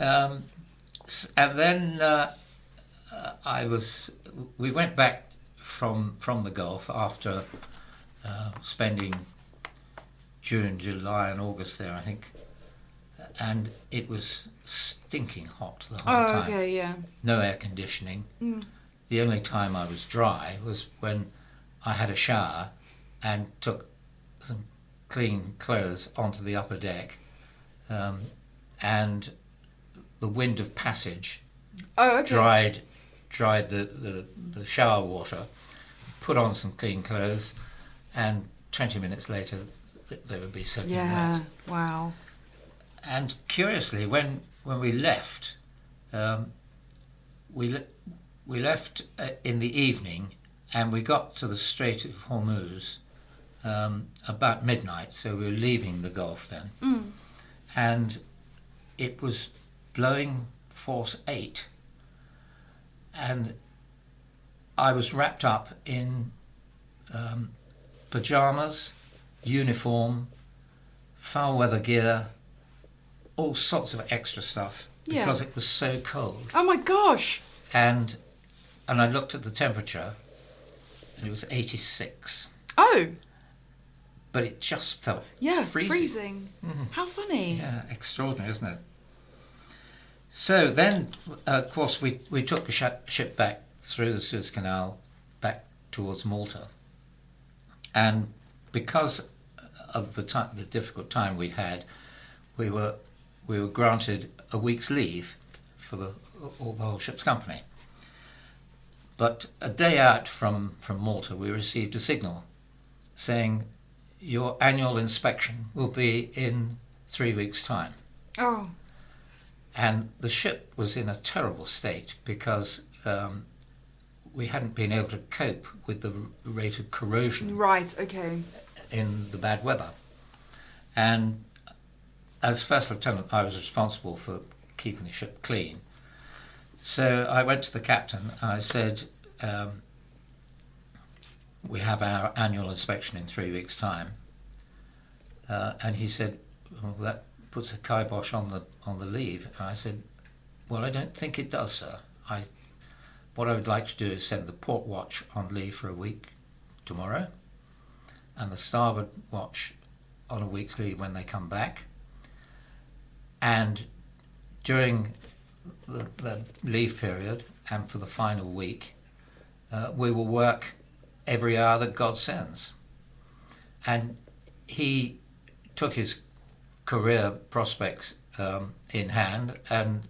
Um, and then we went back from the Gulf after spending June, July, and August there, I think, and it was stinking hot the whole time. Okay, yeah. No air conditioning. The only time I was dry was when I had a shower and took some clean clothes onto the upper deck, and the wind of passage dried the shower water, put on some clean clothes, and 20 minutes later they would be soaking wet. Yeah, wow. And curiously, when we left, we left in the evening, and we got to the Strait of Hormuz about midnight, so we were leaving the Gulf then. And it was blowing force 8, and I was wrapped up in pyjamas, uniform, foul weather gear, all sorts of extra stuff, because it was so cold. Oh my gosh! And I looked at the temperature, and it was 86. Oh! But it just felt freezing. Mm-hmm. How funny. Yeah, extraordinary, isn't it? So then, of course, we took the ship back through the Suez Canal back towards Malta. And because of the difficult time we'd had, we were granted a week's leave for the whole ship's company. But a day out from Malta, we received a signal saying, your annual inspection will be in 3 weeks' time. Oh. And the ship was in a terrible state because we hadn't been able to cope with the rate of corrosion. Right, okay. In the bad weather. And as first lieutenant, I was responsible for keeping the ship clean. So I went to the captain and I said, we have our annual inspection in 3 weeks' time. And he said, well, that puts a kibosh on the leave. And I said, well, I don't think it does, sir. What I would like to do is send the port watch on leave for a week tomorrow, and the starboard watch on a week's leave when they come back. And during the leave period and for the final week, we will work every hour that God sends. And he took his career prospects in hand and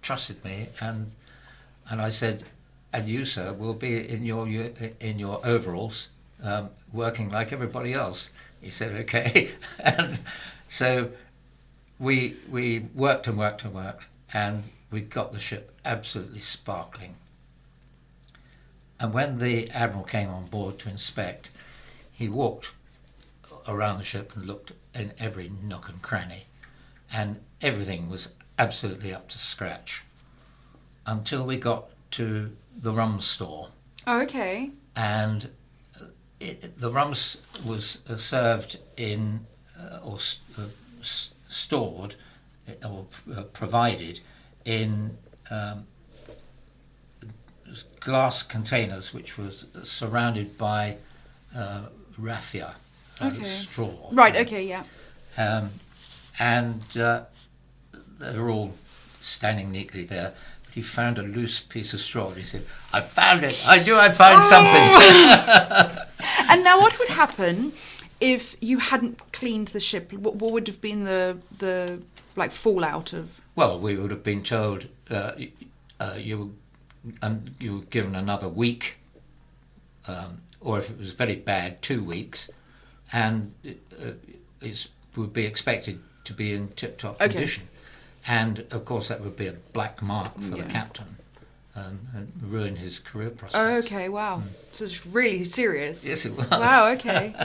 trusted me, and I said, and you, sir, will be in your overalls working like everybody else. He said, okay. And so we worked and worked and worked, and we got the ship absolutely sparkling. And when the Admiral came on board to inspect, he walked around the ship and looked in every nook and cranny, and everything was absolutely up to scratch until we got to the rum store. Oh, okay. And the rum was served in stored or provided in glass containers, which was surrounded by raffia, straw. Right. Okay. Yeah. And they were all standing neatly there. But he found a loose piece of straw, and he said, "I found it! I knew I'd find something." And now, what would happen if you hadn't cleaned the ship? What would have been the like fallout of? Well, we would have been told you were given another week, or if it was very bad, 2 weeks, and it would be expected to be in tip-top condition. And of course, that would be a black mark for the captain, and ruin his career prospects. Oh, okay, wow. So it's really serious. Yes, it was. Wow, okay.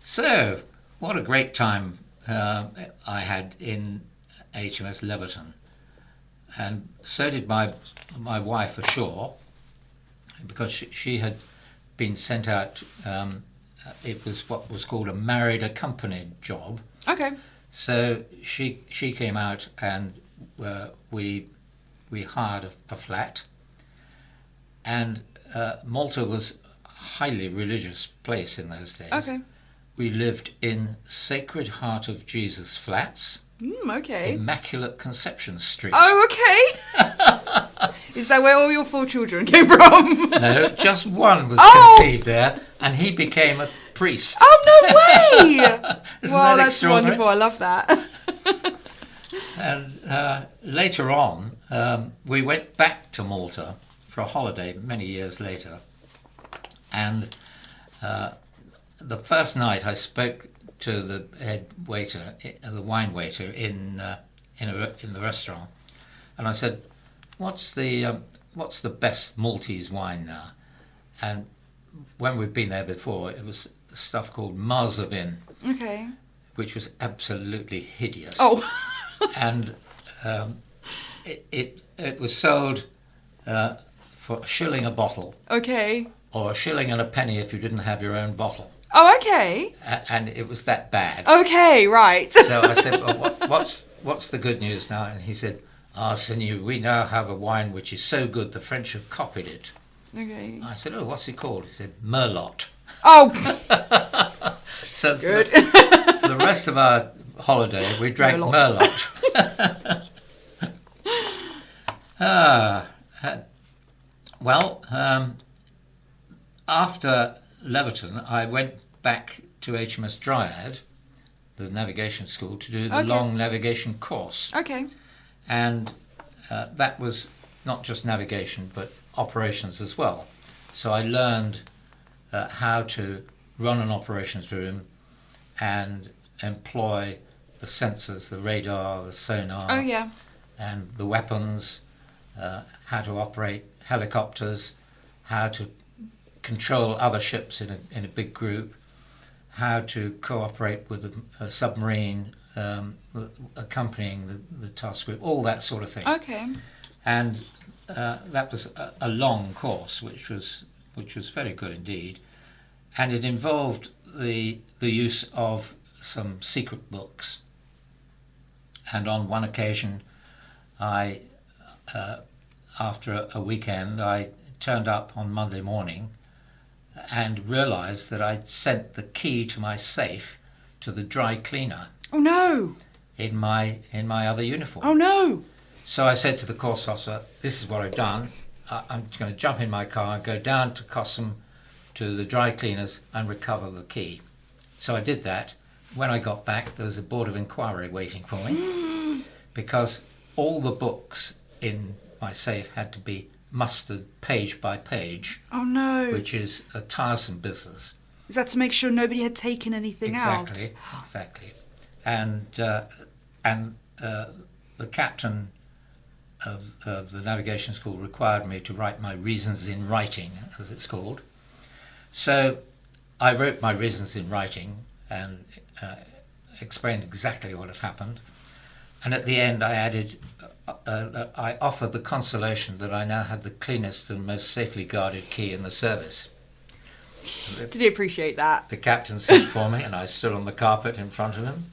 So, what a great time I had in HMS Leverton. And so did my wife ashore, because she had been sent out. It was what was called a married accompanied job. Okay. So she came out and we hired a flat, and Malta was a highly religious place in those days. Okay. We lived in Sacred Heart of Jesus Flats, Okay. Immaculate Conception Street. Oh, okay. Is that where all your 4 children came from? No, just one was conceived there, and he became a priest. Oh, no way! Isn't Wow, that that's extraordinary? wonderful. I love that. And later on, we went back to Malta for a holiday many years later. And the first night I spoke to the head waiter, the wine waiter in the restaurant, and I said, "What's the best Maltese wine now?" And when we'd been there before, it was stuff called Marzavin, Okay. which was absolutely hideous. Oh. And it was sold for $1 a bottle, Okay. or $1.01 if you didn't have your own bottle. Oh, okay. And it was that bad. Okay, right. So I said, well, what's the good news now? And he said, Senor, we now have a wine which is so good the French have copied it. Okay. I said, oh, what's it called? He said, Merlot. Oh, So good. for the rest of our holiday, we drank Merlot. Merlot. Well, after Leverton, I went back to HMS Dryad, the navigation school, to do the long navigation course. Okay. And that was not just navigation, but operations as well. So I learned how to run an operations room and employ the sensors, the radar, the sonar, Oh, yeah. and the weapons, how to operate helicopters, how to control other ships in a big group, how to cooperate with a submarine accompanying the task group, all that sort of thing. Okay. And that was a long course, which was very good indeed, and it involved the use of some secret books. And on one occasion, I after a weekend, I turned up on Monday morning and realised that I'd sent the key to my safe to the dry cleaner Oh, no. in my other uniform. Oh, no. So I said to the course officer, this is what I've done. I'm going to jump in my car and go down to Cossum to the dry cleaners and recover the key. So I did that. When I got back, there was a board of inquiry waiting for me because all the books in my safe had to be mustered page by page, Oh, no. which is a tiresome business. Is that to make sure nobody had taken anything out? Exactly. And the captain of the navigation school required me to write my reasons in writing, as it's called. So I wrote my reasons in writing and explained exactly what had happened. And at the end I added, I offered the consolation that I now had the cleanest and most safely guarded key in the service. Did he appreciate that? The captain sent for me and I stood on the carpet in front of him,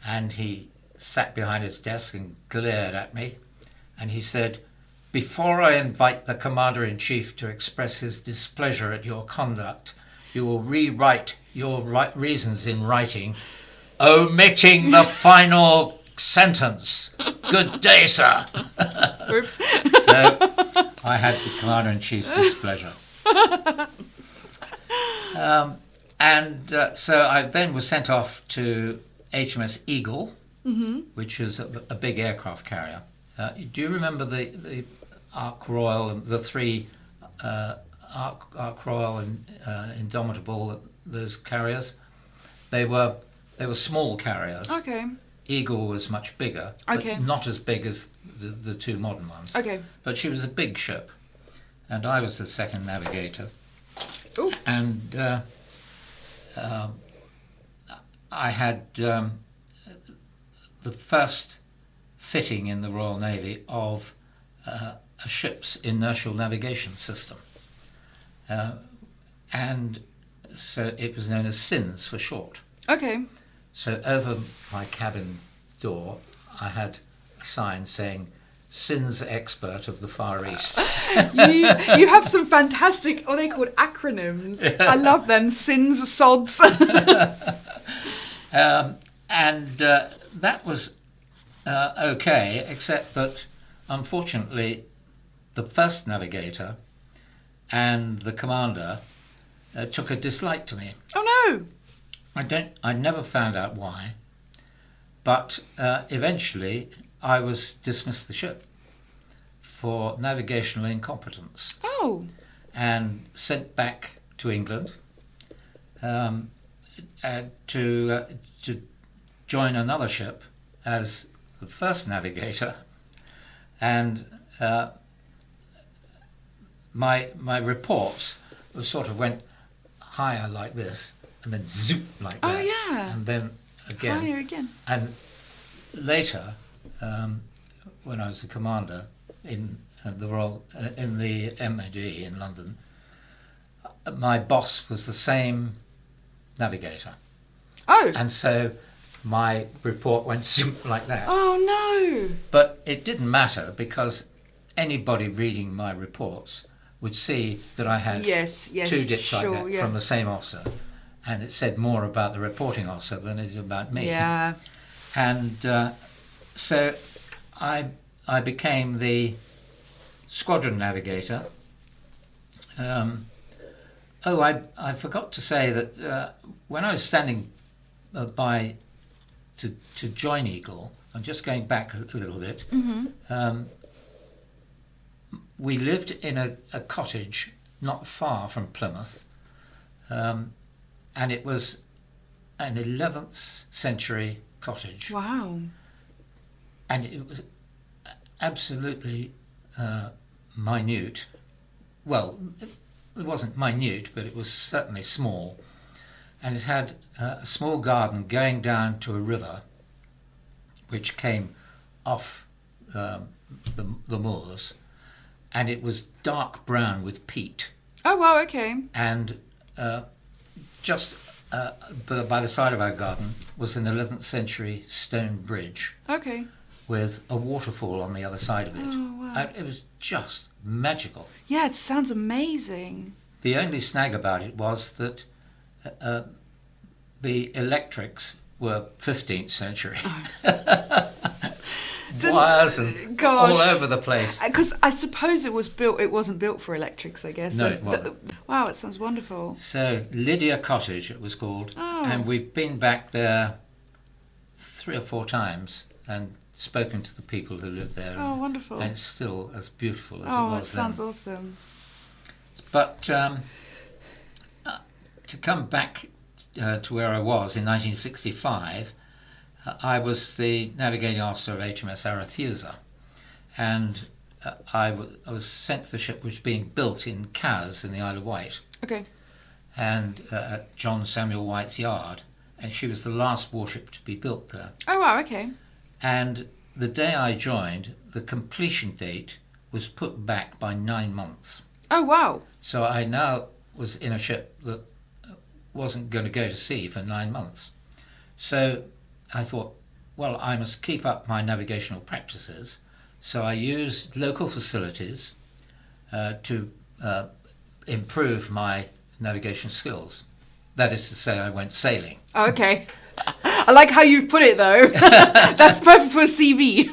and he sat behind his desk and glared at me, and he said, before I invite the Commander-in-Chief to express his displeasure at your conduct, you will rewrite your reasons in writing, omitting the final sentence. Good day, sir. Oops. So I had the Commander-in-Chief's displeasure. So I then was sent off to HMS Eagle, which is a big aircraft carrier. Do you remember the Ark Royal and the three Ark Royal and Indomitable, those carriers? They were small carriers. Okay. Eagle was much bigger, Okay. but not as big as the two modern ones. Okay. But she was a big ship, and I was the second navigator. Ooh. And I had the first fitting in the Royal Navy of a ship's inertial navigation system. And so it was known as SINS for short. Okay. So over my cabin door I had a sign saying "Sins Expert of the Far East." You have some fantastic, what are they called, acronyms. I love them. Sins, sods. And that was okay, except that unfortunately the first navigator and the commander took a dislike to me. Oh no! I never found out why, but eventually I was dismissed the ship for navigational incompetence Oh. and sent back to England to join another ship as the first navigator, and my reports sort of went higher like this, and then zoop like that. Oh yeah. And then again. Higher again. And later, when I was a commander in the Royal in the MOD in London, my boss was the same navigator, Oh. and so my report went zoop like that. Oh no. But it didn't matter, because anybody reading my reports would see that I had Yes. two dips Sure. like that Yeah. from the same officer, and it said more about the reporting officer than it did about me. Yeah. And so I became the squadron navigator. I forgot to say that when I was standing by to join Eagle, I'm just going back a little bit. Mm-hmm. We lived in a cottage not far from Plymouth, and it was an 11th century cottage, Wow. and it was absolutely minute. Well, it wasn't minute, but it was certainly small, and it had a small garden going down to a river which came off the moors, and it was dark brown with peat, Oh wow. Okay. and just by the side of our garden was an 11th century stone bridge Okay. with a waterfall on the other side of it. Oh wow. And it was just magical. Yeah, it sounds amazing. The only snag about it was that the electrics were 15th century. Wires and Gosh. all over the place. Because I suppose it wasn't built for electrics, I guess. No, So it wasn't. Wow, it sounds wonderful. So Lydia Cottage it was called, Oh. and we've been back there 3 or 4 times and spoken to the people who live there. Oh, wonderful. And it's still as beautiful as it Oh, was it sounds then. awesome. But to come back to where I was in 1965, I was the navigating officer of HMS Arethusa, and I was sent to the ship which was being built in Cowes in the Isle of Wight, Okay. and at John Samuel White's yard, and she was the last warship to be built there. Oh wow. Okay. And the day I joined, the completion date was put back by 9 months. Oh wow. So I now was in a ship that wasn't going to go to sea for 9 months. So I thought, well, I must keep up my navigational practices. So I used local facilities to improve my navigation skills. That is to say, I went sailing. Oh, okay. I like how you've put it though. That's perfect for a CV.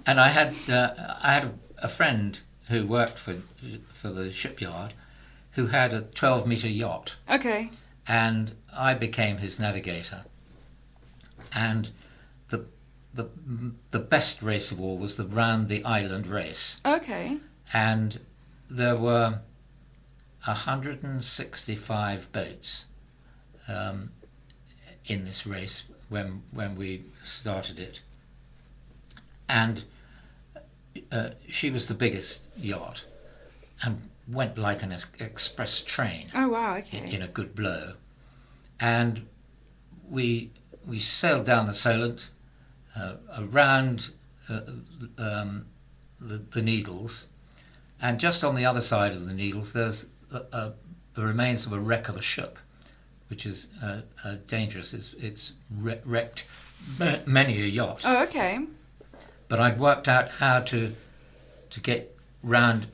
And I had a friend who worked for the shipyard who had a 12-metre yacht, Okay. and I became his navigator. And the best race of all was the Round the Island race, Okay. and there were 165 boats in this race when we started it, and she was the biggest yacht and went like an express train Oh wow. Okay. in a good blow, and we sailed down the Solent around the Needles, and just on the other side of the Needles there's the remains of a wreck of a ship, which is dangerous. It's wrecked many a yacht. Oh okay. but I'd worked out how to get round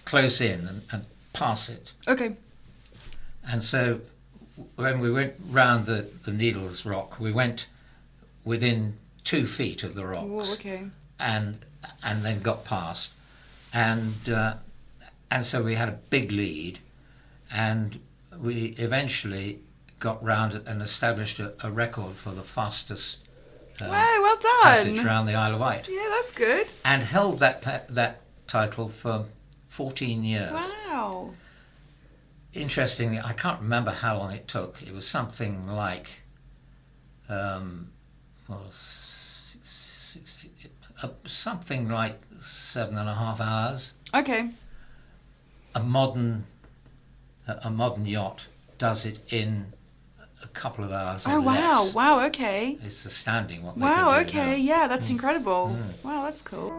close in and pass it. Okay. And so when we went round the Needles Rock, we went within 2 feet of the rocks. Oh, okay. And then got past, and so we had a big lead, and we eventually got round and established a record for the fastest well done. passage around the Isle of Wight, Yeah, that's good. and held that title for 14 years. Wow. Interestingly, I can't remember how long it took. It was something like, something like 7.5 hours. Okay. A modern yacht does it in a couple of hours. Or Oh wow! less. Wow. Okay. It's astounding what they Wow. can do Okay. now. Yeah, that's incredible. Wow, that's cool.